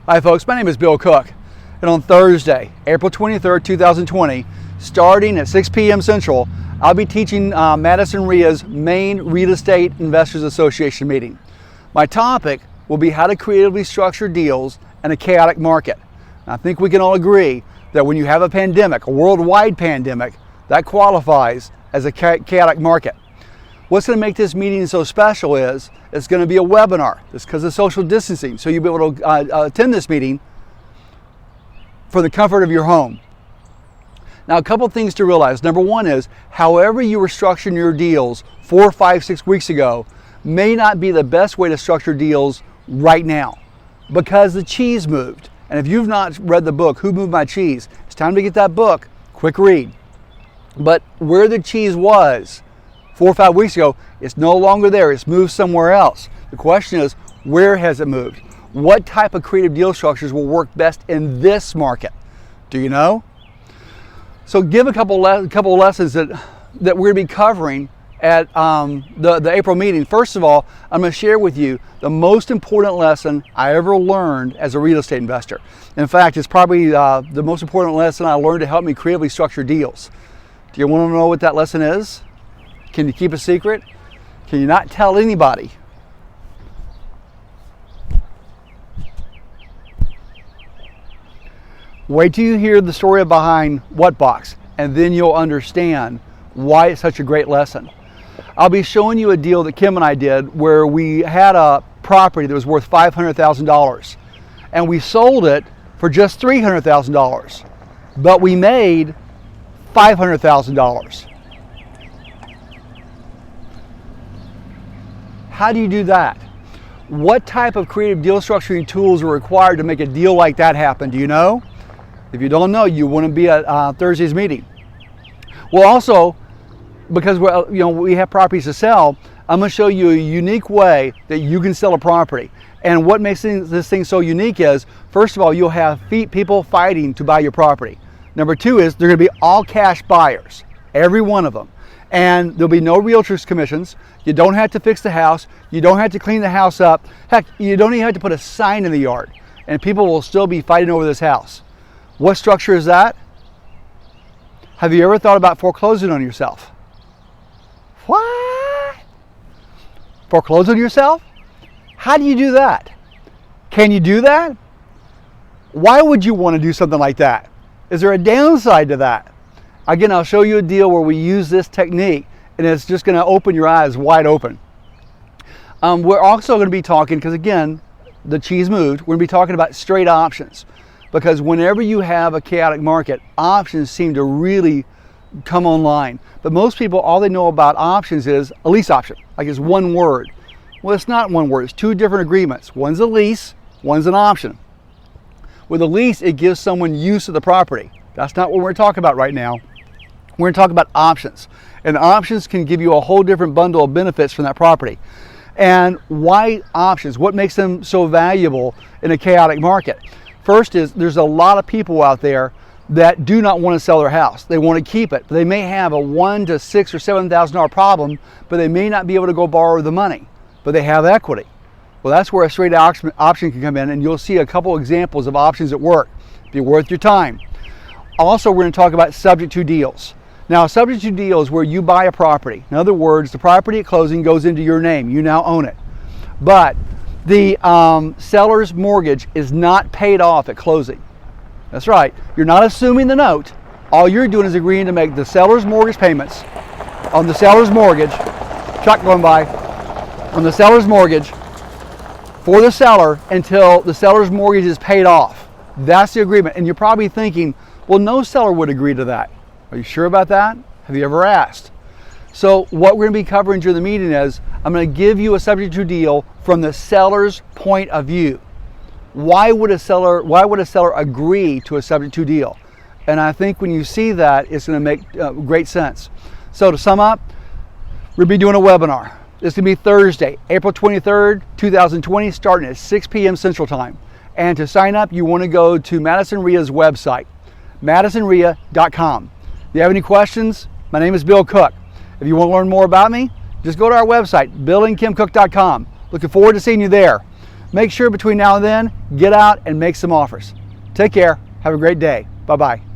Hi folks, my name is Bill Cook, and on Thursday, April 23rd, 2020, starting at 6 p.m. Central, I'll be teaching Madison REIA's main Real Estate Investors Association meeting. My topic will be how to creatively structure deals in a chaotic market. I think we can all agree that when you have a pandemic, a worldwide pandemic, that qualifies as a chaotic market. What's going to make this meeting so special is it's going to be a webinar. It's because of social distancing, so you'll be able to attend this meeting for the comfort of your home. Now, a couple things to realize. Number one is, however you were structuring your deals 4, 5, 6 weeks ago may not be the best way to structure deals right now because the cheese moved. And if you've not read the book, Who Moved My Cheese? It's time to get that book. Quick read. But where the cheese was 4 or 5 weeks ago, it's no longer there. It's moved somewhere else. The question is, where has it moved? What type of creative deal structures will work best in this market? Do you know? So give a couple of lessons that we're going to be covering at the April meeting. First of all, I'm going to share with you the most important lesson I ever learned as a real estate investor. In fact, it's probably the most important lesson I learned to help me creatively structure deals. Do you want to know what that lesson is? Can you keep a secret? Can you not tell anybody? Wait till you hear the story behind What Box, and then you'll understand why it's such a great lesson. I'll be showing you a deal that Kim and I did where we had a property that was worth $500,000 and we sold it for just $300,000, but we made $500,000. How do you do that? What type of creative deal structuring tools are required to make a deal like that happen? Do you know? If you don't know, you wouldn't be at Thursday's meeting. Well, also, because we have properties to sell, I'm going to show you a unique way that you can sell a property. And what makes this thing so unique is, first of all, you'll have people fighting to buy your property. Number two is they're going to be all cash buyers, every one of them. And there'll be no realtor's commissions. You don't have to fix the house. You don't have to clean the house up. Heck, you don't even have to put a sign in the yard. And people will still be fighting over this house. What structure is that? Have you ever thought about foreclosing on yourself? What? Foreclose on yourself? How do you do that? Can you do that? Why would you want to do something like that? Is there a downside to that? Again, I'll show you a deal where we use this technique, and it's just going to open your eyes wide open. We're also going to be talking, because again, the cheese moved, we're going to be talking about straight options. Because whenever you have a chaotic market, options seem to really come online. But most people, all they know about options is a lease option, like it's one word. Well, it's not one word, it's two different agreements. One's a lease, one's an option. With a lease, it gives someone use of the property. That's not what we're talking about right now. We're going to talk about options. And options can give you a whole different bundle of benefits from that property. And why options? What makes them so valuable in a chaotic market? First is there's a lot of people out there that do not want to sell their house. They want to keep it. They may have a $1,000 to $6,000 or $7,000 problem, but they may not be able to go borrow the money, but they have equity. Well, that's where a straight option can come in, and you'll see a couple examples of options that work. Be worth your time. Also, we're going to talk about subject to deals. Now, subject to deal is where you buy a property. In other words, the property at closing goes into your name. You now own it. But the seller's mortgage is not paid off at closing. That's right. You're not assuming the note. All you're doing is agreeing to make the seller's mortgage payments on the seller's mortgage, truck going by, on the seller's mortgage for the seller until the seller's mortgage is paid off. That's the agreement. And you're probably thinking, well, no seller would agree to that. Are you sure about that? Have you ever asked? So what we're going to be covering during the meeting is I'm going to give you a subject to deal from the seller's point of view. Why would a seller agree to a subject to deal? And I think when you see that, it's going to make great sense. So to sum up, we'll be doing a webinar. It's going to be Thursday, April 23rd, 2020, starting at 6 p.m. Central Time. And to sign up, you want to go to Madison REIA's website, madisonrea.com. If you have any questions, my name is Bill Cook. If you want to learn more about me, just go to our website, billandkimcook.com. Looking forward to seeing you there. Make sure between now and then, get out and make some offers. Take care. Have a great day. Bye-bye.